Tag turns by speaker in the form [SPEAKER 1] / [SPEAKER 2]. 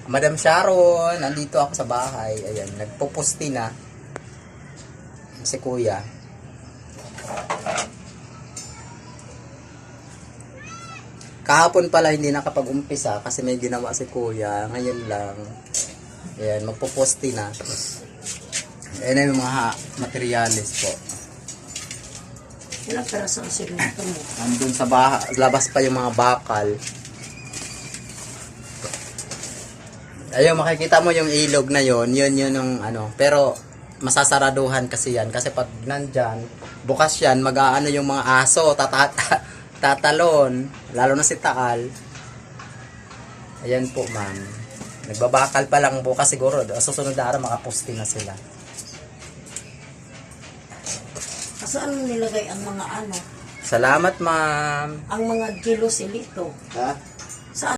[SPEAKER 1] Madam Sharon, nandito ako sa bahay. Ayan, nagpupusti na si Kuya. Kahapon pala hindi nakapag-umpisa kasi may ginawa si Kuya. Ngayon lang. Ayan, magpupusti na. Ayan yung mga materialis po.
[SPEAKER 2] Ilang peraso ang simento mo?
[SPEAKER 1] Nandun sa labas pa yung mga bakal. Ayun, makikita mo yung ilog na yun yung ano. Pero, masasaraduhan kasi yan. Kasi pag nandyan, bukas yan, mag-aano yung mga aso, tatalon. Lalo na si Taal. Ayan po, ma'am. Nagbabakal pa lang bukas siguro. Susunod na araw, makapusti na sila.
[SPEAKER 2] Saan mo nilagay ang mga ano?
[SPEAKER 1] Salamat, ma'am.
[SPEAKER 2] Ang mga gilo silito?
[SPEAKER 1] Ha?
[SPEAKER 2] Saan?